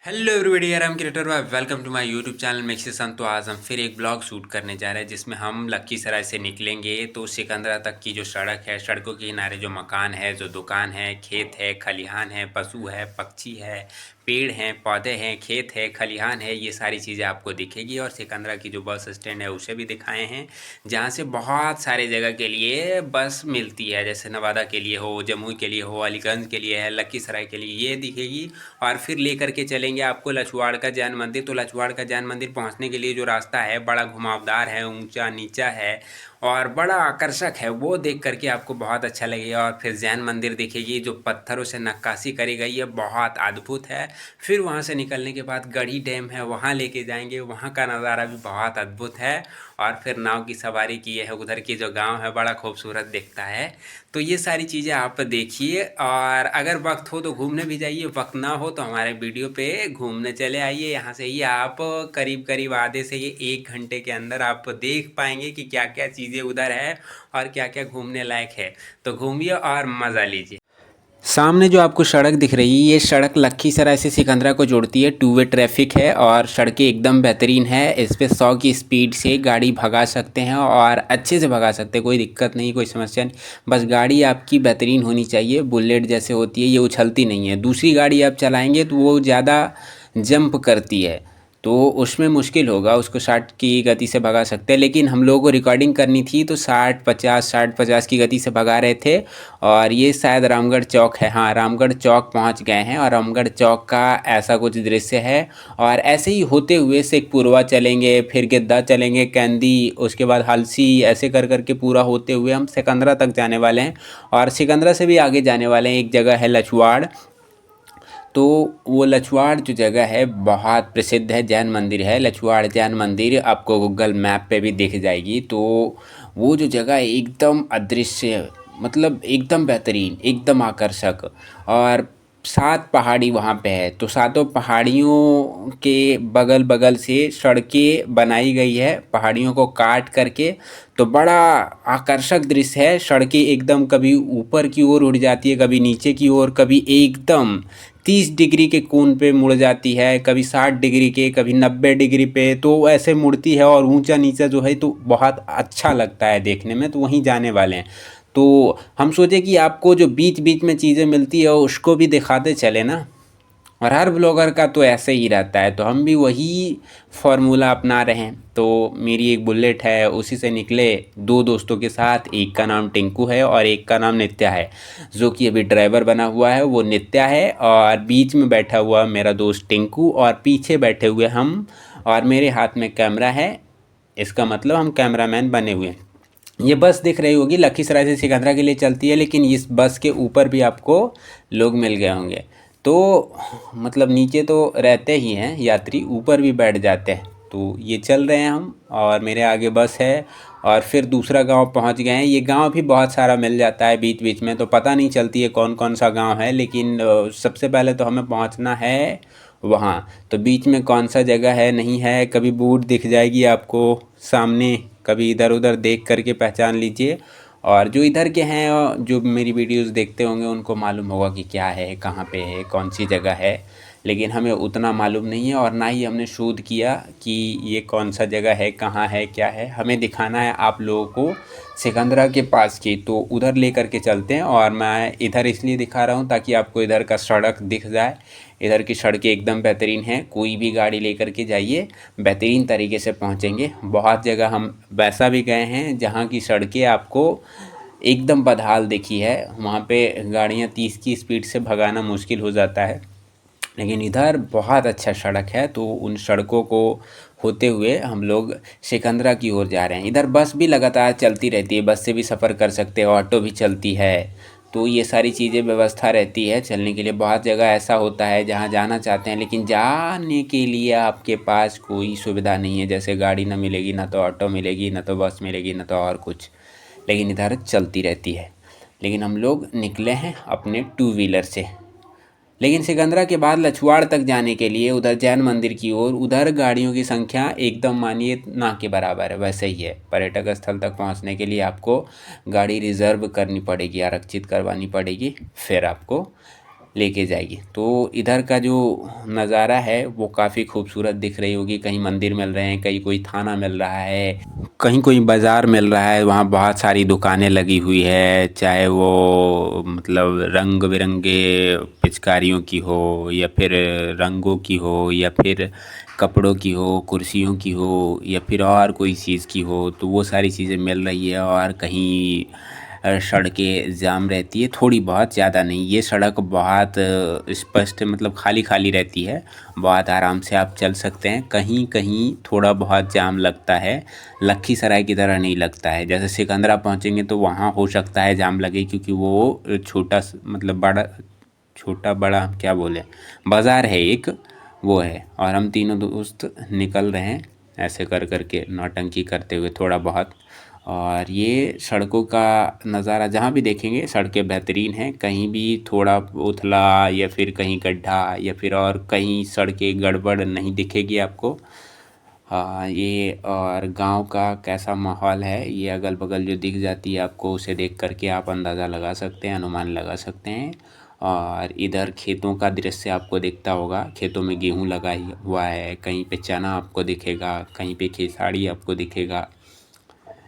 Hello everybody, यार हम creator welcome to my YouTube channel मेक्सिसन। तो आज हम फिर एक ब्लॉग शूट करने जा रहे हैं जिसमें हम लखीसराय से निकलेंगे तो सिकंदरा तक की जो सड़क है, सड़कों के किनारे जो मकान है, जो दुकान है, खेत है, खलिहान है, पशु है, पक्षी है, पेड़ हैं, पौधे हैं, खेत है, खलिहान है, ये सारी चीज़ें आपको दिखेगी। और सिकंदरा की जो बस स्टैंड है उसे भी दिखाए हैं, जहाँ से बहुत सारे जगह के लिए बस मिलती है, जैसे नवादा के लिए हो, जमुई के लिए हो, अलीगंज के लिए है, लखीसराय के लिए ये दिखेगी। और फिर लेकर के चलेंगे आपको लछवाड़ का जैन मंदिर। तो लछवाड़ का जैन मंदिर पहुंचने के लिए जो रास्ता है बड़ा घुमावदार है, ऊंचा नीचा है और बड़ा आकर्षक है, वो देख करके आपको बहुत अच्छा लगेगा। और फिर जैन मंदिर दिखेगी जो पत्थरों से नक्काशी करी गई है, बहुत अद्भुत है। फिर वहाँ से निकलने के बाद गढ़ी डैम है, वहाँ लेके जाएंगे, वहाँ का नज़ारा भी बहुत अद्भुत है। और फिर नाव की सवारी की है, उधर की जो गांव है बड़ा खूबसूरत दिखता है। तो ये सारी चीज़ें आप देखिए, और अगर वक्त हो तो घूमने भी जाइए, वक्त ना हो तो हमारे वीडियो पे घूमने चले आइए। यहाँ से ही आप करीब करीब आधे से ये 1 घंटे के अंदर आप देख पाएंगे कि क्या क्या चीज़ें उधर है और क्या क्या घूमने लायक है। तो घूमिए और मज़ा लीजिए। सामने जो आपको सड़क दिख रही है, ये सड़क लखीसराय से सिकंदरा को जोड़ती है। टू वे ट्रैफिक है और सड़कें एकदम बेहतरीन है। इस पे 100 की स्पीड से गाड़ी भगा सकते हैं और अच्छे से भगा सकते हैं, कोई दिक्कत नहीं, कोई समस्या नहीं। बस गाड़ी आपकी बेहतरीन होनी चाहिए, बुलेट जैसे होती है, ये उछलती नहीं है। दूसरी गाड़ी आप चलाएंगे तो वो ज़्यादा जंप करती है, तो उसमें मुश्किल होगा, उसको 60 की गति से भगा सकते हैं। लेकिन हम लोगों को रिकॉर्डिंग करनी थी तो 60-50 की गति से भगा रहे थे। और ये शायद रामगढ़ चौक है, हाँ रामगढ़ चौक पहुंच गए हैं और रामगढ़ चौक का ऐसा कुछ दृश्य है। और ऐसे ही होते हुए शेखपुरवा चलेंगे, फिर गिद्दा चलेंगे, कैंदी, उसके बाद हलसी, ऐसे कर करके पूरा होते हुए हम सिकंदरा तक जाने वाले हैं। और सिकंदरा से भी आगे जाने वाले हैं, एक जगह है लछवाड़। तो वो लछवाड़ जो जगह है बहुत प्रसिद्ध है, जैन मंदिर है, लछवाड़ जैन मंदिर आपको गूगल मैप पे भी दिख जाएगी। तो वो जो जगह है एकदम अदृश्य, मतलब एकदम बेहतरीन, एकदम आकर्षक। और 7 पहाड़ी वहाँ पे है, तो सातों पहाड़ियों के बगल बगल से सड़कें बनाई गई है, पहाड़ियों को काट करके। तो बड़ा आकर्षक दृश्य है। सड़कें एकदम कभी ऊपर की ओर उड़ जाती है, कभी नीचे की ओर, कभी एकदम 30 डिग्री के कोण पे मुड़ जाती है, कभी 60 डिग्री के, कभी 90 डिग्री पे, तो ऐसे मुड़ती है। और ऊंचा नीचा जो है तो बहुत अच्छा लगता है देखने में। तो वहीं जाने वाले हैं। तो हम सोचे कि आपको जो बीच बीच में चीज़ें मिलती है उसको भी दिखाते चले ना। और हर ब्लॉगर का तो ऐसे ही रहता है, तो हम भी वही फार्मूला अपना रहे हैं। तो मेरी एक बुलेट है, उसी से निकले 2 दोस्तों के साथ, एक का नाम टिंकू है और एक का नाम नित्या है। जो कि अभी ड्राइवर बना हुआ है वो नित्या है, और बीच में बैठा हुआ मेरा दोस्त टिंकू, और पीछे बैठे हुए हम, और मेरे हाथ में कैमरा है। इसका मतलब हम कैमरामैन बने हुए हैं। ये बस दिख रही होगी लखीसराय से सिकंदरा के लिए चलती है, लेकिन इस बस के ऊपर भी आपको लोग मिल गए होंगे। तो मतलब नीचे तो रहते ही हैं यात्री, ऊपर भी बैठ जाते हैं। तो ये चल रहे हैं हम, और मेरे आगे बस है। और फिर दूसरा गांव पहुंच गए हैं। ये गांव भी बहुत सारा मिल जाता है बीच बीच में, तो पता नहीं चलती है कौन कौन सा गांव है। लेकिन सबसे पहले तो हमें पहुंचना है वहाँ। तो बीच में कौन सा जगह है नहीं है, कभी बोर्ड दिख जाएगी आपको सामने, कभी इधर उधर देख करके पहचान लीजिए। और जो इधर के हैं, जो मेरी वीडियोस देखते होंगे, उनको मालूम होगा कि क्या है, कहाँ पे है, कौन सी जगह है। लेकिन हमें उतना मालूम नहीं है, और ना ही हमने शोध किया कि ये कौन सा जगह है, कहाँ है, क्या है। हमें दिखाना है आप लोगों को सिकंदरा के पास की, तो उधर ले करके चलते हैं। और मैं इधर इसलिए दिखा रहा हूँ ताकि आपको इधर का सड़क दिख जाए। इधर की सड़कें एकदम बेहतरीन हैं, कोई भी गाड़ी लेकर के जाइए, बेहतरीन तरीके से पहुँचेंगे। बहुत जगह हम वैसा भी गए हैं जहाँ की सड़कें आपको एकदम बदहाल दिखी है, वहाँ पे गाड़ियाँ 30 की स्पीड से भगाना मुश्किल हो जाता है। लेकिन इधर बहुत अच्छा सड़क है, तो उन सड़कों को होते हुए हम लोग सिकंदरा की ओर जा रहे हैं। इधर बस भी लगातार चलती रहती है, बस से भी सफ़र कर सकते हैं, ऑटो भी चलती है। तो ये सारी चीज़ें व्यवस्था रहती है चलने के लिए। बहुत जगह ऐसा होता है जहाँ जाना चाहते हैं, लेकिन जाने के लिए आपके पास कोई सुविधा नहीं है, जैसे गाड़ी ना मिलेगी, ना तो ऑटो मिलेगी, ना तो बस मिलेगी, ना तो और कुछ। लेकिन इधर चलती रहती है। लेकिन हम लोग निकले हैं अपने टू व्हीलर से। लेकिन सिकंदरा के बाद लछवाड़ तक जाने के लिए उधर जैन मंदिर की ओर, उधर गाड़ियों की संख्या एकदम मानिए ना के बराबर है। वैसे ही है, पर्यटक स्थल तक पहुंचने के लिए आपको गाड़ी रिजर्व करनी पड़ेगी, आरक्षित करवानी पड़ेगी, फिर आपको लेके जाएगी। तो इधर का जो नज़ारा है वो काफ़ी खूबसूरत दिख रही होगी। कहीं मंदिर मिल रहे हैं, कहीं कोई थाना मिल रहा है, कहीं कोई बाज़ार मिल रहा है। वहाँ बहुत सारी दुकानें लगी हुई है, चाहे वो मतलब रंग बिरंगे पिचकारियों की हो, या फिर रंगों की हो, या फिर कपड़ों की हो, कुर्सियों की हो, या फिर और कोई चीज़ की हो। तो वो सारी चीज़ें मिल रही है। और कहीं सड़कें जाम रहती है थोड़ी बहुत, ज़्यादा नहीं। ये सड़क बहुत स्पष्ट मतलब खाली खाली रहती है, बहुत आराम से आप चल सकते हैं। कहीं कहीं थोड़ा बहुत जाम लगता है, लखीसराय की तरह नहीं लगता है। जैसे सिकंदरा पहुंचेंगे तो वहाँ हो सकता है जाम लगे, क्योंकि वो मतलब बड़ा छोटा बड़ा हम क्या बोले, बाज़ार है एक, वो है। और हम तीनों दोस्त निकल रहे हैं ऐसे कर कर के नौटंकी करते हुए थोड़ा बहुत। और ये सड़कों का नज़ारा जहाँ भी देखेंगे सड़कें बेहतरीन हैं। कहीं भी थोड़ा उथला या फिर कहीं गड्ढा या फिर और कहीं सड़कें गड़बड़ नहीं दिखेगी आपको। हाँ, ये और गांव का कैसा माहौल है ये अगल बगल जो दिख जाती है आपको, उसे देख करके आप अंदाज़ा लगा सकते हैं, अनुमान लगा सकते हैं। और इधर खेतों का दृश्य आपको दिखता होगा, खेतों में गेहूं लगा हुआ है, कहीं पे चना आपको दिखेगा, कहीं पे खेसारी आपको दिखेगा,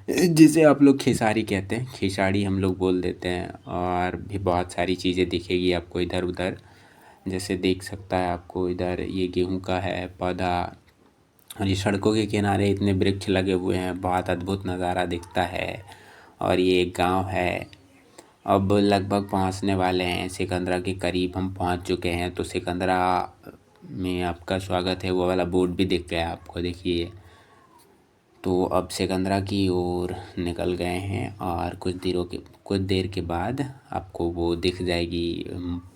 जिसे आप लोग खेसारी कहते हैं, खेसारी हम लोग बोल देते हैं। और भी बहुत सारी चीज़ें दिखेगी आपको इधर उधर, जैसे देख सकता है आपको इधर ये गेहूं का है पौधा। और ये सड़कों के किनारे इतने वृक्ष लगे हुए हैं, बहुत अद्भुत नज़ारा दिखता है। और ये एक गांव है। अब लगभग पहुंचने वाले हैं, सिकंदरा के करीब हम पहुंच चुके हैं। तो सिकंदरा में आपका स्वागत है वो वाला बोर्ड भी दिख गया आपको, देखिए। तो अब सिकंदरा की ओर निकल गए हैं, और कुछ देर के बाद आपको वो दिख जाएगी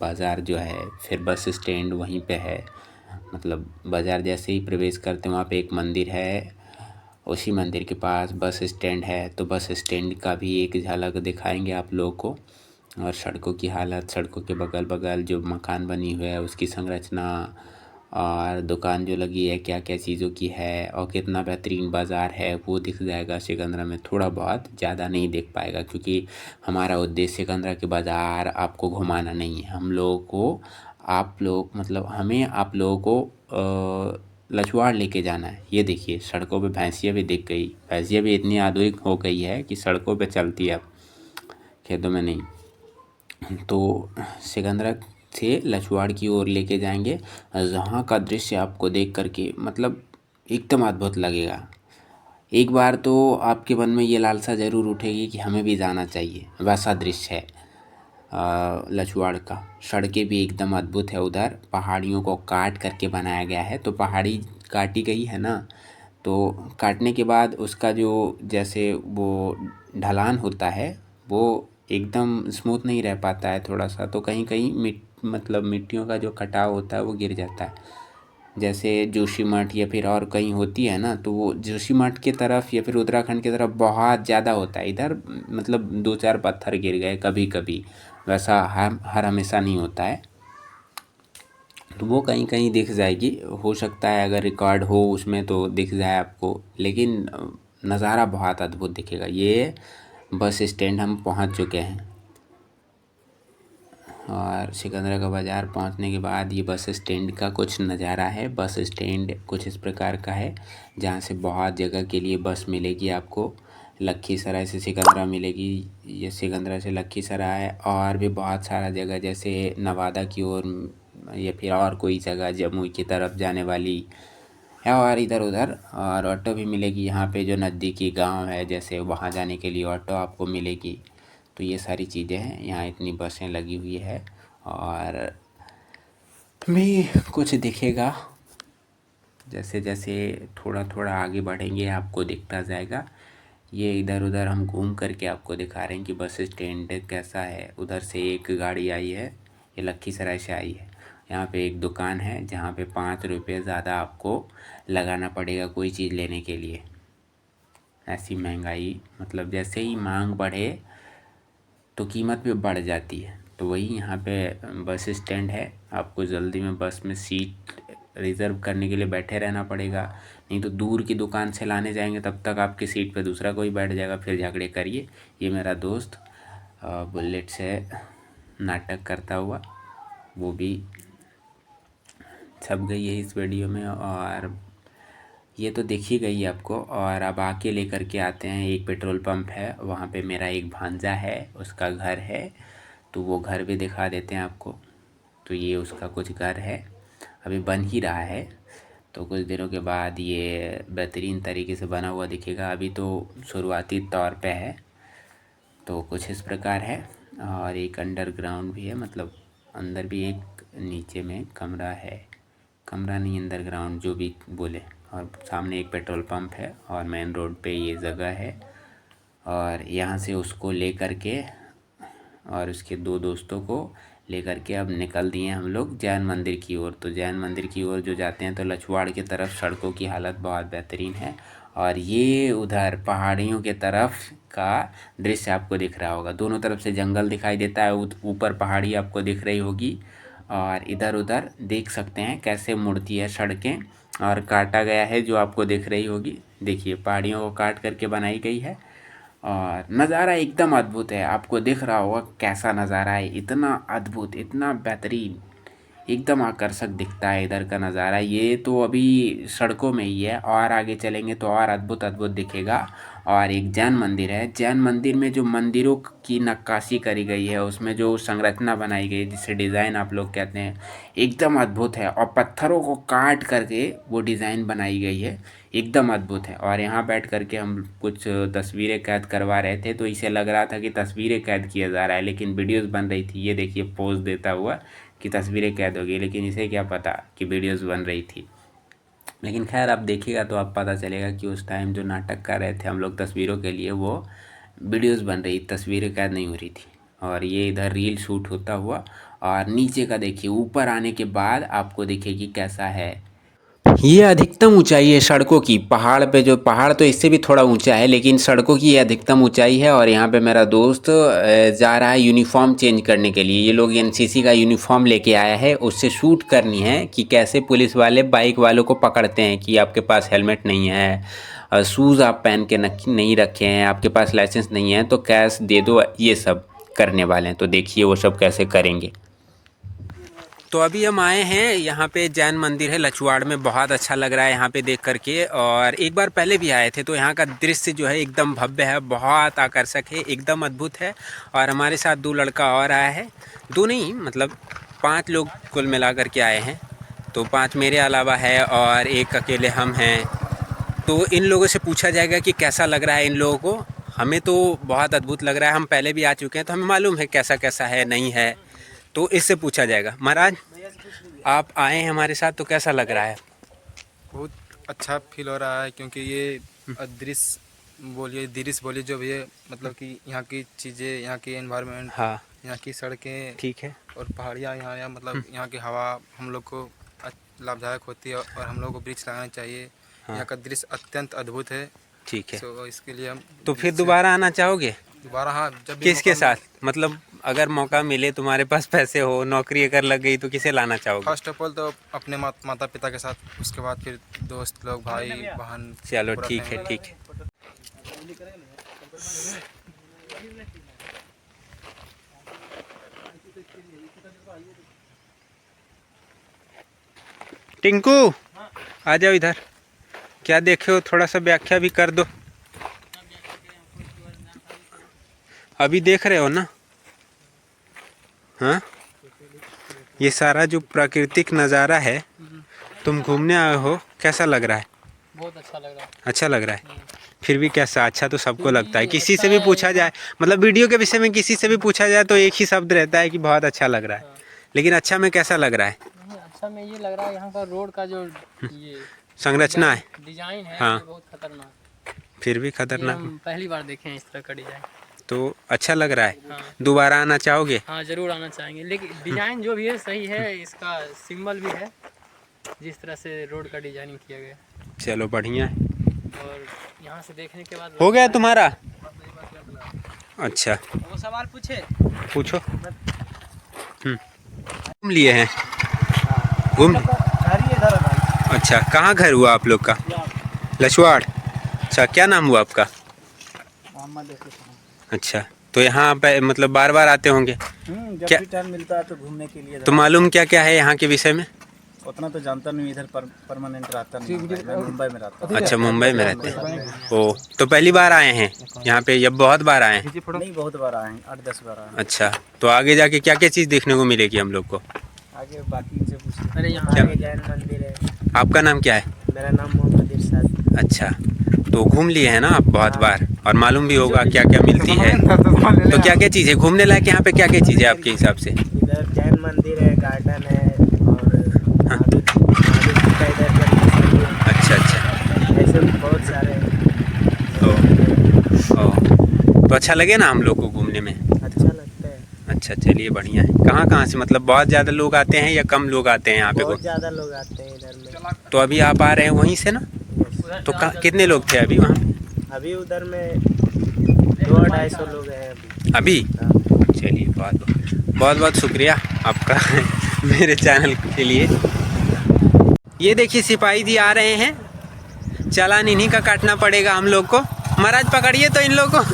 बाज़ार जो है। फिर बस स्टैंड वहीं पे है, मतलब बाज़ार जैसे ही प्रवेश करते हैं वहाँ पे एक मंदिर है, उसी मंदिर के पास बस स्टैंड है। तो बस स्टैंड का भी एक झलक दिखाएंगे आप लोगों को। और सड़कों की हालत, सड़कों के बगल बगल जो मकान बनी हुई है उसकी संरचना, और दुकान जो लगी है क्या क्या चीज़ों की है, और कितना बेहतरीन बाज़ार है वो दिख जाएगा सिकंदरा में। थोड़ा बहुत, ज़्यादा नहीं देख पाएगा, क्योंकि हमारा उद्देश्य सिकंदरा के बाज़ार आपको घुमाना नहीं है। हम लोगों को आप लोग मतलब हमें आप लोगों को लछवाड़ लेके जाना है। ये देखिए सड़कों पे भैंसिया भी दिख गई, भैंसिया भी इतनी आधुनिक हो गई है कि सड़कों पे चलती है अब, खेतों में नहीं। तो सिकंदरा से लछवाड़ की ओर लेके जाएंगे, जहाँ का दृश्य आपको देख करके मतलब एकदम अद्भुत लगेगा। एक बार तो आपके मन में ये लालसा ज़रूर उठेगी कि हमें भी जाना चाहिए। वैसा दृश्य है लछवाड़ का। सड़कें भी एकदम अद्भुत है उधर, पहाड़ियों को काट करके बनाया गया है। तो पहाड़ी काटी गई है ना, तो काटने के बाद उसका जो जैसे वो ढलान होता है वो एकदम स्मूथ नहीं रह पाता है थोड़ा सा। तो कहीं कहीं मतलब मिट्टियों का जो कटाव होता है वो गिर जाता है। जैसे जोशीमठ या फिर और कहीं होती है ना, तो वो जोशीमठ की तरफ या फिर उत्तराखंड की तरफ बहुत ज़्यादा होता है। इधर मतलब दो चार पत्थर गिर गए कभी कभी, वैसा हर हमेशा नहीं होता है। तो वो कहीं कहीं दिख जाएगी, हो सकता है अगर रिकॉर्ड हो उसमें तो दिख जाए आपको। लेकिन नज़ारा बहुत अद्भुत दिखेगा। ये बस स्टैंड हम पहुंच चुके हैं, और सिकंदरा का बाज़ार पहुंचने के बाद ये बस स्टैंड का कुछ नज़ारा है। बस स्टैंड कुछ इस प्रकार का है, जहाँ से बहुत जगह के लिए बस मिलेगी आपको। लखीसराय से सिकंदरा मिलेगी, ये सिकंदरा से लखीसराय, और भी बहुत सारा जगह जैसे नवादा की ओर, या फिर और कोई जगह जमुई की तरफ जाने वाली है, और इधर उधर। और ऑटो भी मिलेगी यहाँ पे, जो नज़दीकी गांव है जैसे वहाँ जाने के लिए ऑटो आपको मिलेगी। तो ये सारी चीज़ें हैं, यहाँ इतनी बसें लगी हुई है। और भी कुछ दिखेगा, जैसे जैसे थोड़ा थोड़ा आगे बढ़ेंगे आपको दिखता जाएगा। ये इधर उधर हम घूम करके आपको दिखा रहे हैं कि बस स्टैंड कैसा है। उधर से एक गाड़ी आई है, ये लखीसराय से आई है। यहाँ पे एक दुकान है जहाँ पे 5 रुपये ज़्यादा आपको लगाना पड़ेगा कोई चीज़ लेने के लिए। ऐसी महंगाई, मतलब जैसे ही मांग बढ़े तो कीमत भी बढ़ जाती है। तो वही यहाँ पे बस स्टैंड है, आपको जल्दी में बस में सीट रिज़र्व करने के लिए बैठे रहना पड़ेगा। नहीं तो दूर की दुकान से लाने जाएंगे तब तक आपकी सीट पे दूसरा कोई बैठ जाएगा, फिर झगड़े करिए। ये मेरा दोस्त बुलेट से नाटक करता हुआ। वो भी छप गई है इस वीडियो में, और ये तो दिख ही गई आपको। और अब आके लेकर के आते हैं, एक पेट्रोल पंप है वहाँ पे मेरा एक भांजा है, उसका घर है, तो वो घर भी दिखा देते हैं आपको। तो ये उसका कुछ घर है, अभी बन ही रहा है, तो कुछ दिनों के बाद ये बेहतरीन तरीके से बना हुआ दिखेगा। अभी तो शुरुआती तौर पे है, तो कुछ इस प्रकार है। और एक अंडरग्राउंड भी है, मतलब अंदर भी एक नीचे में कमरा है, कमरा नहीं अंडरग्राउंड जो भी बोले। और सामने एक पेट्रोल पंप है और मेन रोड पे ये जगह है। और यहाँ से उसको ले कर के और उसके दो दोस्तों को लेकर के अब निकल दिए हम लोग जैन मंदिर की ओर। तो जैन मंदिर की ओर जो जाते हैं तो लछवाड़ की तरफ सड़कों की हालत बहुत बेहतरीन है। और ये उधर पहाड़ियों के तरफ का दृश्य आपको दिख रहा होगा, दोनों तरफ से जंगल दिखाई देता है, ऊपर पहाड़ी आपको दिख रही होगी। और इधर उधर देख सकते हैं कैसे मुड़ती है सड़कें, और काटा गया है जो आपको दिख रही होगी। देखिए पहाड़ियों को काट करके बनाई गई है, और नज़ारा एकदम अद्भुत है। आपको दिख रहा होगा कैसा नज़ारा है, इतना अद्भुत, इतना बेहतरीन, एकदम आकर्षक दिखता है इधर का नज़ारा। ये तो अभी सड़कों में ही है, और आगे चलेंगे तो और अद्भुत अद्भुत दिखेगा। और एक जैन मंदिर है, जैन मंदिर में जो मंदिरों की नक्काशी करी गई है, उसमें जो संरचना बनाई गई है, जिसे डिज़ाइन आप लोग कहते हैं, एकदम अद्भुत है। और पत्थरों को काट करके वो डिज़ाइन बनाई गई है, एकदम अद्भुत है। और यहाँ बैठ करके हम कुछ तस्वीरें कैद करवा रहे थे, तो इसे लग रहा था कि तस्वीरें कैद किया जा रहा है, लेकिन वीडियोस बन रही थी। ये देखिए पोज देता हुआ कि तस्वीरें कैद हो गई, लेकिन इसे क्या पता कि वीडियोस बन रही थी। लेकिन खैर आप देखिएगा तो आप पता चलेगा कि उस टाइम जो नाटक कर रहे थे हम लोग तस्वीरों के लिए, वो वीडियोस बन रही, तस्वीरें कैद नहीं हो रही थी। और ये इधर रील शूट होता हुआ, और नीचे का देखिए, ऊपर आने के बाद आपको दिखेगी कैसा है। ये अधिकतम ऊंचाई है सड़कों की, पहाड़ पे, जो पहाड़ तो इससे भी थोड़ा ऊंचा है, लेकिन सड़कों की ये अधिकतम ऊंचाई है। और यहाँ पे मेरा दोस्त जा रहा है यूनिफॉर्म चेंज करने के लिए। ये लोग एनसीसी का यूनिफॉर्म लेके आया है, उससे शूट करनी है कि कैसे पुलिस वाले बाइक वालों को पकड़ते हैं कि आपके पास हेलमेट नहीं है, शूज़ आप पहन के नहीं रखे हैं, आपके पास लाइसेंस नहीं है तो कैश दे दो, ये सब करने वाले हैं। तो देखिए वो सब कैसे करेंगे। तो अभी हम आए हैं यहाँ पे, जैन मंदिर है लछवाड़ में, बहुत अच्छा लग रहा है यहाँ पे देख करके। और एक बार पहले भी आए थे, तो यहाँ का दृश्य जो है एकदम भव्य है, बहुत आकर्षक है, एकदम अद्भुत है। और हमारे साथ दो लड़का और आया है, दो नहीं मतलब 5 लोग कुल मिला करके आए हैं। तो 5 मेरे अलावा है और एक अकेले हम हैं। तो इन लोगों से पूछा जाएगा कि कैसा लग रहा है इन लोगों को। हमें तो बहुत अद्भुत लग रहा है, हम पहले भी आ चुके हैं तो हमें मालूम है कैसा कैसा है नहीं है, तो इससे पूछा जाएगा। महाराज आप आए हैं हमारे साथ, तो कैसा लग रहा है? बहुत अच्छा फील हो रहा है, क्योंकि ये दृश्य बोलिए जो भी है, मतलब कि यहाँ की चीज़ें, यहाँ की एनवायरनमेंट, हाँ यहाँ की सड़कें, ठीक है। और पहाड़ियाँ, यहाँ मतलब यहाँ की हवा हम लोग को लाभदायक होती है, और हम लोग को वृक्ष लगाना चाहिए। हाँ यहाँ का दृश्य अत्यंत अद्भुत है। ठीक है। सो इसके लिए हम तो फिर दोबारा आना चाहोगे? दोबारा, हाँ, जब भी किसके मौका साथ, मतलब अगर मौका मिले, तुम्हारे पास पैसे हो, नौकरी अगर लग गई, तो किसे लाना चाहोगे? फर्स्ट ऑफ ऑल तो अपने माता पिता के साथ, उसके बाद फिर दोस्त लोग, भाई बहन। चलो ठीक है, ठीक है। टिंकू आ जाओ इधर, क्या देखे हो थोड़ा सा व्याख्या भी कर दो। अभी देख रहे हो ना? हाँ, ये सारा जो प्राकृतिक नज़ारा है, तुम घूमने आए हो, कैसा लग रहा है? बहुत अच्छा लग रहा है। अच्छा लग रहा है? फिर भी कैसा, अच्छा तो सबको लगता है। किसी से भी पूछा जाए, मतलब वीडियो के विषय में किसी से भी पूछा जाए तो एक ही शब्द रहता है कि बहुत अच्छा लग रहा है। लेकिन अच्छा में कैसा लग रहा है? अच्छा में ये लग रहा है यहाँ का रोड का जो ये संरचना है, डिजाइन है, हाँ, ये बहुत खतरनाक। फिर भी ये खतरनाक, हम पहली बार देखे हैं इस तरह का डिजाइन। तो अच्छा लग रहा है। हाँ, दोबारा आना चाहोगे? हाँ जरूर आना चाहेंगे, लेकिन डिजाइन जो भी है सही है, इसका सिंबल भी है, जिस तरह से रोड का डिजाइनिंग किया गया। चलो बढ़िया है। और यहाँ से देखने के बाद हो गया तुम्हारा? अच्छा, वो सवाल पूछे, पूछो। घूम लिए हैं, घूम। अच्छा, कहाँ घर हुआ आप लोग का? लछवाड़। अच्छा, क्या नाम हुआ आपका? अच्छा, तो यहाँ पे मतलब बार बार आते होंगे? जब क्या- भी टाइम मिलता है तो घूमने के लिए तो मालूम क्या क्या है यहाँ के विषय में? उतना तो जानता नहीं, इधर परमानेंट रहता नहीं, मैं मुंबई में रहता हूँ। अच्छा, मुंबई में रहते हैं। ओ, तो पहली बार आए हैं यहाँ पे या बहुत बार आए हैं? नहीं, बहुत बार आए हैं, 8-10 बार आए हैं। अच्छा, तो आगे जाके क्या क्या चीज़ देखने को मिलेगी हम लोग को? आगे बाकी इनसे पूछते। अरे यहाँ क्या? आगे जैन मंदिर है। आपका नाम क्या है? मेरा नाम मोहम्मद इरशाद। अच्छा, तो घूम लिए हैं ना आप बहुत बार, और मालूम भी होगा क्या क्या मिलती है। तो क्या क्या चीज़ है घूमने लायक यहाँ पे, क्या क्या चीज़ है आपके हिसाब से? इधर जैन मंदिर है, गार्डन है और महावीर जी का इधर जन्म स्थल है। अच्छा अच्छा। ऐसे बहुत सारे ओ, तो अच्छा लगे ना हम लोग को घूमने में? अच्छा लगता है। अच्छा, चलिए बढ़िया है। कहाँ कहाँ से, मतलब बहुत ज़्यादा लोग आते हैं या कम लोग आते हैं यहाँ पे? बहुत ज़्यादा लोग आते हैं इधर में। तो अभी आप आ रहे हैं वहीं से ना? तो कितने लोग थे अभी वहाँ? अभी उधर में 200-250 लोग हैं अभी। अभी? चलिए, बहुत बहुत शुक्रिया आपका मेरे चैनल के लिए। ये देखिए सिपाही जी आ रहे हैं, चालान इन्हीं का काटना पड़ेगा हम लोग को। महाराज पकड़िए तो इन लोगों को।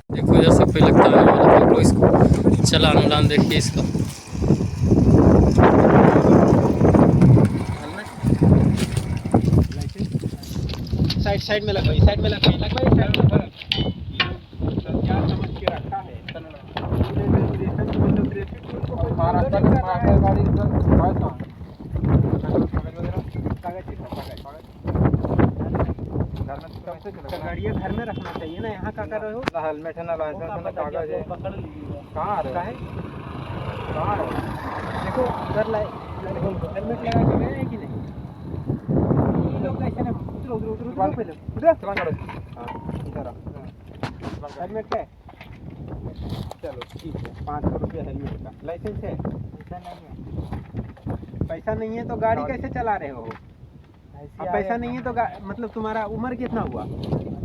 देखो इधर से कोई लगता है वाला, पकड़ो इसको। चला अनुदान देखिए इसका। साइड में लगवाइए, साइड में लगवाइए, क्या समझ के रखा है। गाड़ियाँ घर में रखना चाहिए ना, यहाँ क्या कर रहे हो? हेलमेट है ना, लाइसेंस है ना, कागज है। पकड़ लीजिए। कहाँ आ रहे हो? कहाँ आ रहे हो? देखो उधर हेलमेट लगा के गए हैं कि नहीं? ये लोग कैसे ना उधर उधर उधर उधर पहले उधर चलान काटो। हाँ, इधर आ। हेलमेट है। चलो ठीक है, 500 रुपया हेलमेट का। लाइसेंस है? पैसा नहीं है। पैसा नहीं है तो गाड़ी कैसे चला रहे हो? अब पैसा नहीं है तो मतलब तुम्हारा उम्र कितना हुआ? लेकिन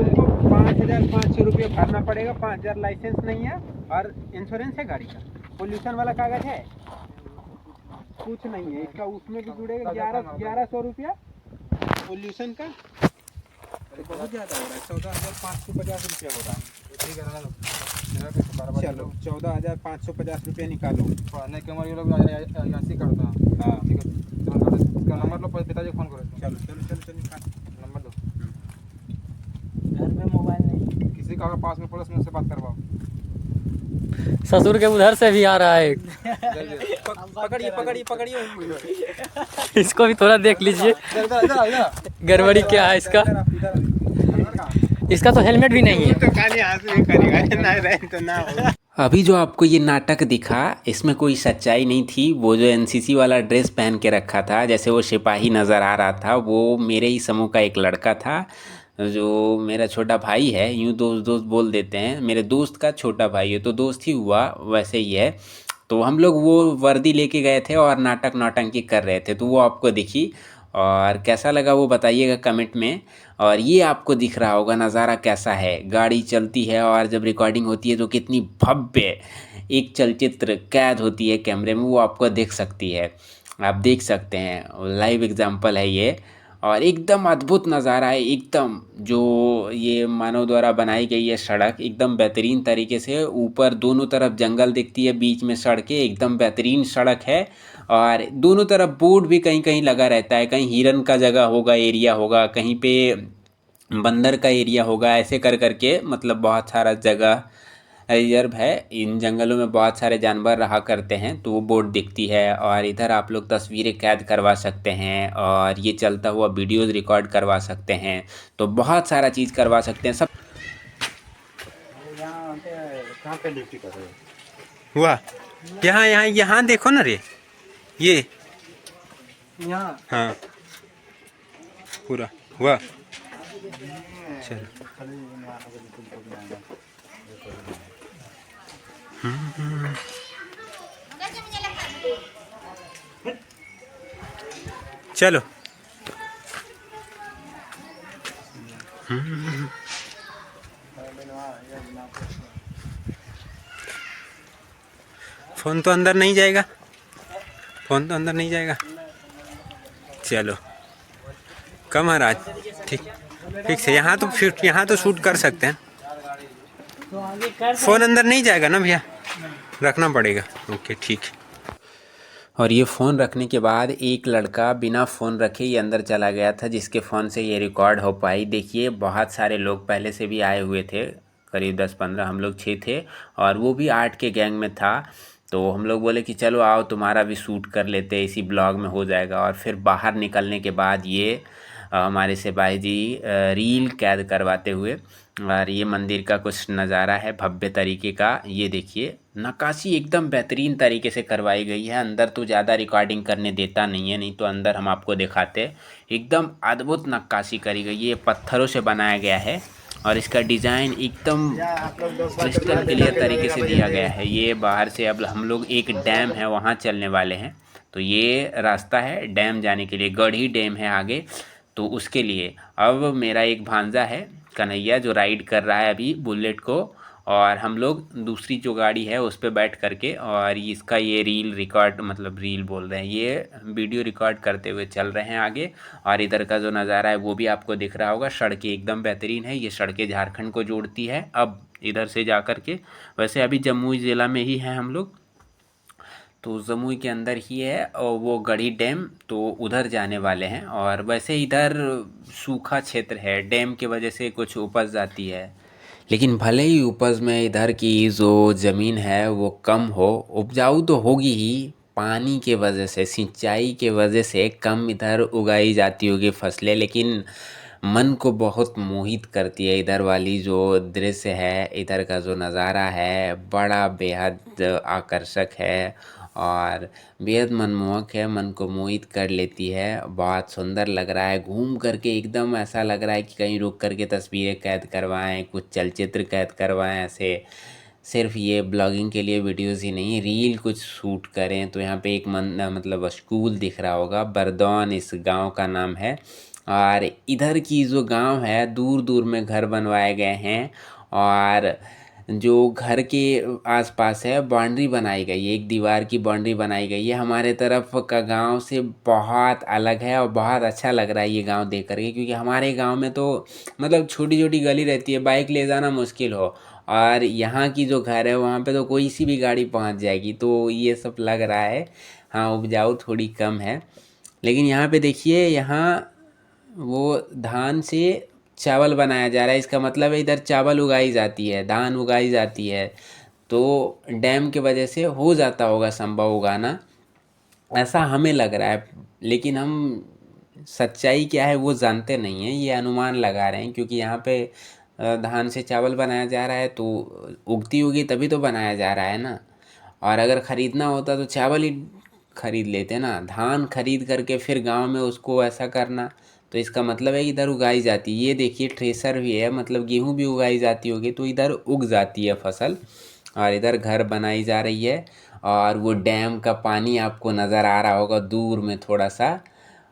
तुमको 5,500 रुपये भरना पड़ेगा। 5,000 लाइसेंस नहीं है और इंश्योरेंस है गाड़ी का। पोल्यूशन वाला कागज है? कुछ नहीं है इसका, उसमें भी जुड़ेगा 1100 रुपया पोल्यूशन का। बहुत ज़्यादा हो रहा है, 14,550 रुपया हो रहा है। ठीक है ना, चलो 14,550 रुपया निकालो। पढ़ने के उम्र ये लोग ऐसे करता है। हाँ ठीक है, चलो करो। इसका नंबर लो, पिताजी फोन करो। चलो चलो चलो चलो निकाल। नंबर दो। घर में मोबाइल नहीं। किसी का अगर पास में पुलिस में उससे बात करवाओ। ससुर के उधर से भी आ रहा है। पकड़िए पकड़िए पकड़िए। इसको भी थोड़ा देख लीजिए, गड़बड़ी क्या है इसका। इसका तो हेलमेट भी नहीं है। अभी जो आपको ये नाटक दिखा, इसमें कोई सच्चाई नहीं थी। वो जो एनसीसी वाला ड्रेस पहन के रखा था, जैसे वो सिपाही नज़र आ रहा था, वो मेरे ही समूह का एक लड़का था, जो मेरा छोटा भाई है। यूँ दोस्त दोस्त बोल देते हैं, मेरे दोस्त का छोटा भाई है, तो दोस्त ही हुआ, वैसे ही है। तो हम लोग वो वर्दी लेके गए थे और नाटक नौटंकी कर रहे थे, तो वो आपको दिखी। और कैसा लगा वो बताइएगा कमेंट में। और ये आपको दिख रहा होगा नज़ारा कैसा है, गाड़ी चलती है और जब रिकॉर्डिंग होती है तो कितनी भव्य एक चलचित्र कैद होती है कैमरे में, वो आपको दिख सकती है। आप देख सकते हैं, लाइव एग्जांपल है ये। और एकदम अद्भुत नज़ारा है, एकदम जो ये मानव द्वारा बनाई गई है सड़क, एकदम बेहतरीन तरीके से। ऊपर दोनों तरफ जंगल दिखती है, बीच में सड़कें, एकदम बेहतरीन सड़क है। और दोनों तरफ बोर्ड भी कहीं कहीं लगा रहता है, कहीं हिरन का जगह होगा, एरिया होगा, कहीं पे बंदर का एरिया होगा, ऐसे कर करके मतलब बहुत सारा जगह रिजर्व है। इन जंगलों में बहुत सारे जानवर रहा करते हैं, तो वो बोर्ड दिखती है। और इधर आप लोग तस्वीरें कैद करवा सकते हैं और ये चलता हुआ वीडियोज़ रिकॉर्ड करवा सकते हैं, तो बहुत सारा चीज़ करवा सकते हैं सब। कहाँ पे ड्यूटी कर रहे हो? हुआ यहाँ यहाँ यहाँ देखो ना रे, ये यहाँ हाँ पूरा हुआ। चलो चलो फ़ोन तो अंदर नहीं जाएगा, फ़ोन तो अंदर नहीं जाएगा। चलो कम महाराज ठीक ठीक से यहाँ तो शूट कर सकते हैं। फ़ोन अंदर नहीं जाएगा ना भैया, रखना पड़ेगा। ओके ठीक। और ये फ़ोन रखने के बाद एक लड़का बिना फ़ोन रखे ही अंदर चला गया था, जिसके फ़ोन से ये रिकॉर्ड हो पाई। देखिए बहुत सारे लोग पहले से भी आए हुए थे, करीब 10-15, हम लोग 6 थे और वो भी 8 के गैंग में था। तो हम लोग बोले कि चलो आओ तुम्हारा भी शूट कर लेते, इसी ब्लॉग में हो जाएगा। और फिर बाहर निकलने के बाद ये हमारे सिपाही जी रील कैद करवाते हुए, और ये मंदिर का कुछ नज़ारा है भव्य तरीके का। ये देखिए नक्काशी एकदम बेहतरीन तरीके से करवाई गई है। अंदर तो ज़्यादा रिकॉर्डिंग करने देता नहीं है, नहीं तो अंदर हम आपको दिखाते। एकदम अद्भुत नक्काशी करी गई है, ये पत्थरों से बनाया गया है और इसका डिज़ाइन एकदम क्रिस्टल क्लियर तरीके से दिया गया है। ये बाहर से अब हम लोग एक डैम है वहाँ चलने वाले हैं, तो ये रास्ता है डैम जाने के लिए, गढ़ी डैम है आगे, तो उसके लिए। अब मेरा एक भांजा है कन्हैया जो राइड कर रहा है अभी बुलेट को, और हम लोग दूसरी जो गाड़ी है उस पर बैठ करके और इसका ये रील रिकॉर्ड, मतलब रील बोल रहे हैं, ये वीडियो रिकॉर्ड करते हुए चल रहे हैं आगे। और इधर का जो नज़ारा है वो भी आपको दिख रहा होगा। सड़कें एकदम बेहतरीन है, ये सड़कें झारखंड को जोड़ती है अब इधर से जा कर के। वैसे अभी जमुई ज़िला में ही हैं हम लोग, तो जमुई के अंदर ही है और वो गढ़ी डैम, तो उधर जाने वाले हैं। और वैसे इधर सूखा क्षेत्र है, डैम की वजह से कुछ उपज जाती है, लेकिन भले ही उपज में इधर की जो ज़मीन है वो कम हो, उपजाऊ तो होगी ही, पानी के वजह से, सिंचाई के वजह से कम इधर उगाई जाती होगी फसलें, लेकिन मन को बहुत मोहित करती है इधर वाली जो दृश्य है। इधर का जो नज़ारा है बड़ा बेहद आकर्षक है और बेहद मनमोहक है, मन को मोहित कर लेती है। बहुत सुंदर लग रहा है, घूम करके एकदम ऐसा लग रहा है कि कहीं रुक करके तस्वीरें कैद करवाएं, कुछ चलचित्र कैद करवाएं। ऐसे सिर्फ ये ब्लॉगिंग के लिए वीडियोस ही नहीं, रील कुछ शूट करें। तो यहाँ पे एक मतलब स्कूल दिख रहा होगा, बरदौन इस गांव का नाम है। और इधर की जो गांव है दूर दूर में घर बनवाए गए हैं और जो घर के आसपास है बाउंड्री बनाई गई है, एक दीवार की बाउंड्री बनाई गई है। हमारे तरफ का गांव से बहुत अलग है और बहुत अच्छा लग रहा है ये गांव देख करके, क्योंकि हमारे गांव में तो मतलब छोटी छोटी गली रहती है, बाइक ले जाना मुश्किल हो, और यहाँ की जो घर है वहाँ पे तो कोई सी भी गाड़ी पहुँच जाएगी। तो ये सब लग रहा है, हाँ उपजाऊ थोड़ी कम है। लेकिन यहाँ पे देखिए, यहाँ वो धान से चावल बनाया जा रहा है, इसका मतलब है इधर चावल उगाई जाती है, धान उगाई जाती है। तो डैम के वजह से हो जाता होगा संभव उगाना, ऐसा हमें लग रहा है। लेकिन हम सच्चाई क्या है वो जानते नहीं हैं, ये अनुमान लगा रहे हैं, क्योंकि यहाँ पे धान से चावल बनाया जा रहा है तो उगती होगी तभी तो बनाया जा रहा है ना। और अगर ख़रीदना होता तो चावल ही खरीद लेते ना, धान खरीद करके फिर गांव में उसको ऐसा करना, तो इसका मतलब है इधर उगाई जाती है। ये देखिए थ्रेसर भी है, मतलब गेहूं भी उगाई जाती होगी तो इधर उग जाती है फसल। और इधर घर बनाई जा रही है और वो डैम का पानी आपको नज़र आ रहा होगा दूर में थोड़ा सा,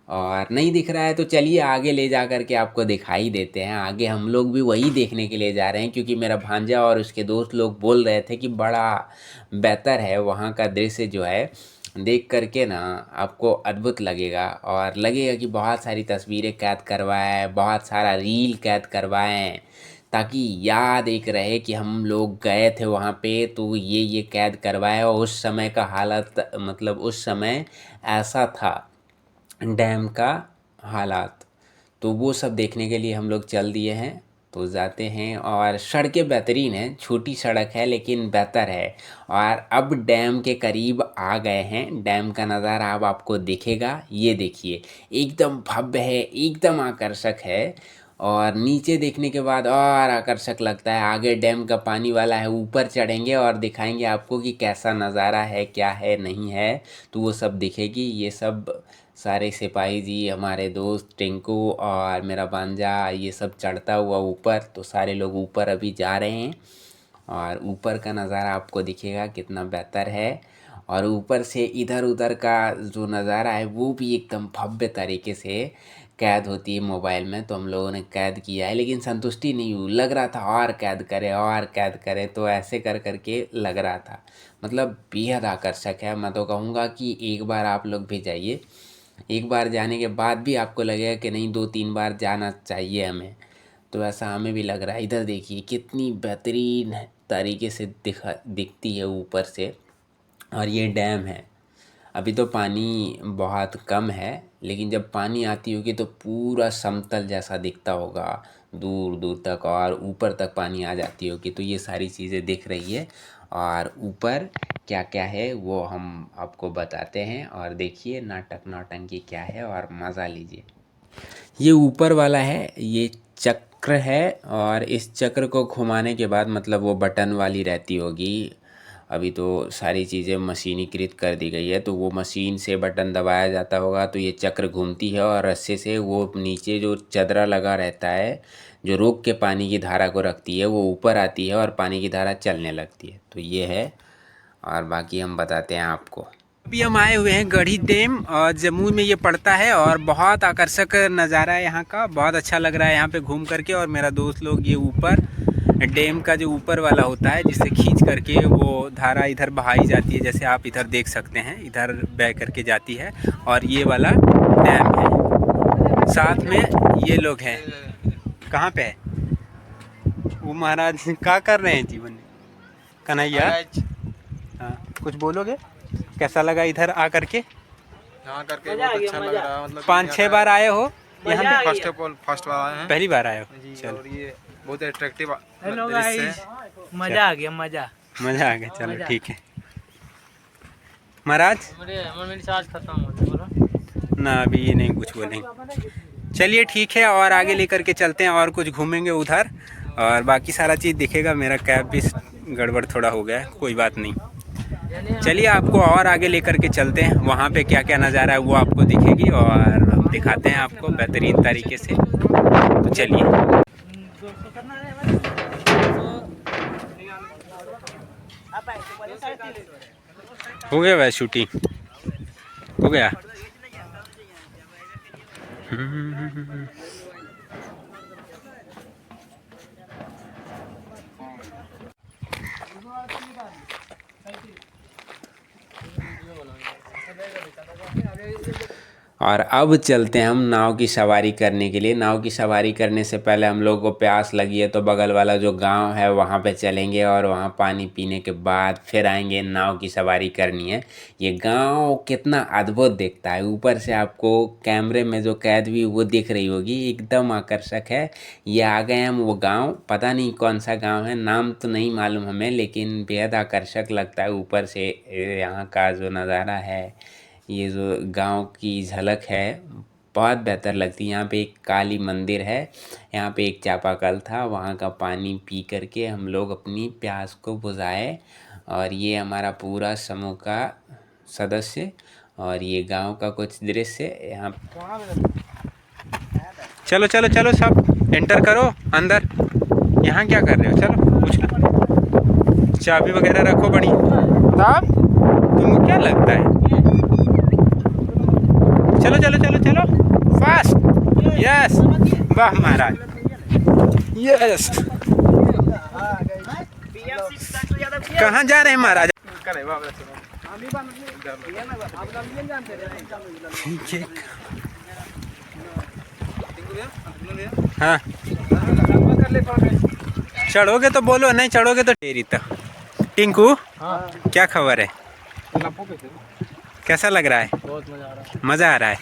और नहीं दिख रहा है तो चलिए आगे ले जा कर के आपको दिखाई देते हैं। आगे हम लोग भी वही देखने के लिए जा रहे हैं, क्योंकि मेरा भांजा और उसके दोस्त लोग बोल रहे थे कि बड़ा बेहतर है वहाँ का दृश्य जो है, देख करके ना आपको अद्भुत लगेगा और लगेगा कि बहुत सारी तस्वीरें कैद करवाएं, बहुत सारा रील कैद करवाएं, ताकि याद एक रहे कि हम लोग गए थे वहाँ पे तो ये कैद करवाया और उस समय का हालत, मतलब उस समय ऐसा था डैम का हालात। तो वो सब देखने के लिए हम लोग चल दिए हैं, तो जाते हैं। और सड़कें बेहतरीन हैं, छोटी सड़क है लेकिन बेहतर है। और अब डैम के करीब आ गए हैं, डैम का नज़ारा अब आपको दिखेगा। ये देखिए एकदम भव्य है, एकदम आकर्षक है, और नीचे देखने के बाद और आकर्षक लगता है। आगे डैम का पानी वाला है, ऊपर चढ़ेंगे और दिखाएंगे आपको कि कैसा नज़ारा है, क्या है नहीं है, तो वो सब दिखेगी। ये सब सारे सिपाही जी, हमारे दोस्त टिंकू और मेरा भांजा, ये सब चढ़ता हुआ ऊपर, तो सारे लोग ऊपर अभी जा रहे हैं और ऊपर का नज़ारा आपको दिखेगा कितना बेहतर है। और ऊपर से इधर उधर का जो नज़ारा है वो भी एकदम भव्य तरीके से कैद होती है मोबाइल में, तो हम लोगों ने कैद किया है। लेकिन संतुष्टि नहीं हुई, लग रहा था और कैद करें और कैद करें, तो ऐसे कर करके लग रहा था। मतलब बेहद आकर्षक है, मैं तो कहूँगा कि एक बार आप लोग भी जाइए एक बार जाने के बाद भी आपको लगेगा कि नहीं 2-3 बार जाना चाहिए हमें, तो ऐसा हमें भी लग रहा है। इधर देखिए कितनी बेहतरीन तरीके से दिखती है ऊपर से। और ये डैम है, अभी तो पानी बहुत कम है, लेकिन जब पानी आती होगी तो पूरा समतल जैसा दिखता होगा दूर दूर तक, और ऊपर तक पानी आ जाती होगी। तो ये सारी चीज़ें दिख रही है, और ऊपर क्या क्या है वो हम आपको बताते हैं। और देखिए नाटक नौटंकी क्या है, और मज़ा लीजिए। ये ऊपर वाला है, ये चक्र है, और इस चक्र को घुमाने के बाद मतलब वो बटन वाली रहती होगी। अभी तो सारी चीज़ें मशीनीकृत कर दी गई है, तो वो मशीन से बटन दबाया जाता होगा तो ये चक्र घूमती है, और रस्से से वो नीचे जो चदरा लगा रहता है जो रोक के पानी की धारा को रखती है वो ऊपर आती है और पानी की धारा चलने लगती है। तो ये है, और बाकी हम बताते हैं आपको। अभी हम आए हुए हैं गढ़ी डैम, और जम्मू में ये पड़ता है, और बहुत आकर्षक नज़ारा है यहाँ का। बहुत अच्छा लग रहा है यहाँ पे घूम करके। और मेरा दोस्त लोग ये ऊपर डैम का जो ऊपर वाला होता है जिसे खींच करके वो धारा इधर बहाई जाती है, जैसे आप इधर देख सकते हैं, इधर बह करके जाती है। और ये वाला डैम है, साथ में ये लोग हैं। कहाँ पे है वो महाराज? क्या कर रहे हैं जीवन में? कन्हैया, हाँ कुछ बोलोगे? कैसा लगा इधर आकर के? यहाँ करके बहुत अच्छा लग रहा है। मतलब 5-6 बार आए हो यहाँ पे? फर्स्ट बार आए हैं पहली बार आए हो? जी। चलो, और ये बहुत अट्रैक्टिव हेलो दृश्य है। गाइस, मजा आ गया मजा। मज़ा आ गया। चलो ठीक है महाराज। मेरी चार्ज खत्म हो गया, बोलो ना अभी ये नहीं कुछ बोलेंगे। चलिए ठीक है, और आगे लेकर के चलते हैं, और कुछ घूमेंगे उधर, और बाकी सारा चीज़ दिखेगा। मेरा कैब भी गड़बड़ थोड़ा हो गया है, कोई बात नहीं। चलिए आपको और आगे लेकर के चलते हैं, वहाँ पे क्या क्या नज़ारा है वो आपको दिखेगी, और हम दिखाते हैं आपको बेहतरीन तरीके से। तो चलिए। हो गया वह शूटिंग हो गया। और अब चलते हैं हम नाव की सवारी करने के लिए। नाव की सवारी करने से पहले हम लोग को प्यास लगी है, तो बगल वाला जो गांव है वहाँ पे चलेंगे, और वहाँ पानी पीने के बाद फिर आएंगे। नाव की सवारी करनी है। ये गांव कितना अद्भुत दिखता है, ऊपर से आपको कैमरे में जो कैद भी वो दिख रही होगी, एकदम आकर्षक है। ये आ गए हम वो गाँव, पता नहीं कौन सा गाँव है, नाम तो नहीं मालूम हमें, लेकिन बेहद आकर्षक लगता है। ऊपर से यहाँ का जो नज़ारा है, ये जो गांव की झलक है, बहुत बेहतर लगती है। यहाँ पे एक काली मंदिर है, यहाँ पे एक चापाकल था, वहाँ का पानी पी करके हम लोग अपनी प्यास को बुझाए। और ये हमारा पूरा समूह का सदस्य, और ये गांव का कुछ दृश्य यहाँ। चलो चलो चलो सब एंटर करो अंदर। यहाँ क्या कर रहे हो? चलो पूछ लो, चाबी वगैरह रखो बढ़िया। तब तुमको क्या लगता है? चलो चलो चलो चलो फास्ट। यस, वाह महाराज, यस। कहाँ जा रहे हैं महाराज? हाँ, चढ़ोगे तो बोलो, नहीं चढ़ोगे तो तेरी तो। टिंकू, क्या खबर है? कैसा लग रहा है? बहुत मजा आ रहा है। मजा आ रहा है।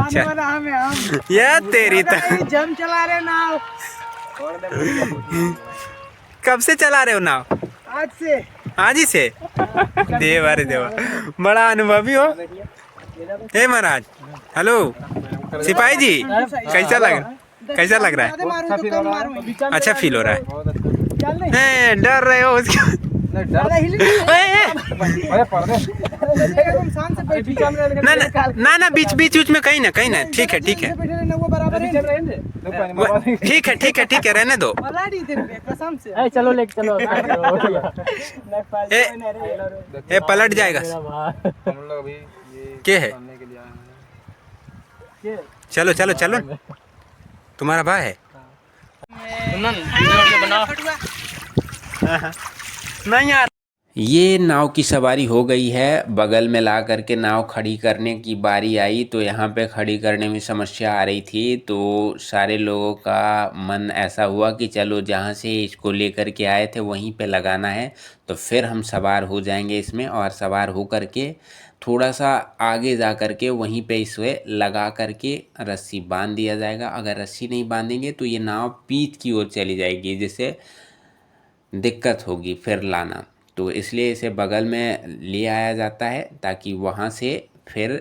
चल ये तेरी तो। जम चला रहे नाव। कब से चला रहे हो नाव? आज से। आज ही से? देवा रे देवा, बड़ा अनुभवी हो। हे महाराज, हेलो सिपाही जी, कैसा लग रहा है? अच्छा फील हो रहा है? डर रहे हो उसके? ना ना बीच बीच में कहीं ना, ठीक है ठीक है ठीक है, रहने दो। चलो लेके चलो। ए पलट जाएगा। हम लोग अभी क्या है? चलो चलो चलो, तुम्हारा भाई है? नहीं यार, ये नाव की सवारी हो गई है, बगल में ला करके नाव खड़ी करने की बारी आई तो यहाँ पे खड़ी करने में समस्या आ रही थी। तो सारे लोगों का मन ऐसा हुआ कि चलो जहाँ से इसको लेकर के आए थे वहीं पे लगाना है, तो फिर हम सवार हो जाएंगे इसमें और सवार हो करके थोड़ा सा आगे जा कर के वहीं पे इसे लगा करके रस्सी बांध दिया जाएगा। अगर रस्सी नहीं बांधेंगे तो ये नाव पीठ की ओर चली जाएगी, जिससे दिक्कत होगी फिर लाना। तो इसलिए इसे बगल में ले आया जाता है ताकि वहाँ से फिर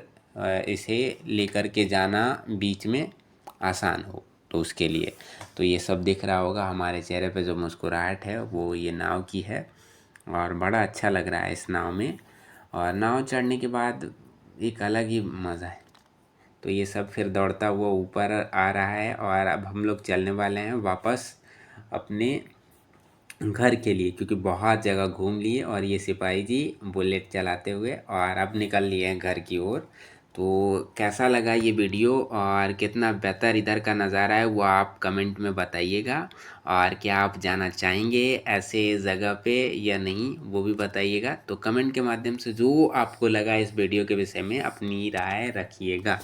इसे लेकर के जाना बीच में आसान हो, तो उसके लिए। तो ये सब दिख रहा होगा हमारे चेहरे पे जो मुस्कुराहट है वो ये नाव की है और बड़ा अच्छा लग रहा है इस नाव में। और नाव चढ़ने के बाद एक अलग ही मज़ा है। तो ये सब फिर दौड़ता हुआ ऊपर आ रहा है और अब हम लोग चलने वाले हैं वापस अपने घर के लिए, क्योंकि बहुत जगह घूम लिए और ये सिपाही जी बुलेट चलाते हुए और अब निकल लिए हैं घर की ओर। तो कैसा लगा ये वीडियो और कितना बेहतर इधर का नज़ारा है वो आप कमेंट में बताइएगा। और क्या आप जाना चाहेंगे ऐसे जगह पे या नहीं वो भी बताइएगा। तो कमेंट के माध्यम से जो आपको लगा इस वीडियो के विषय में अपनी राय रखिएगा।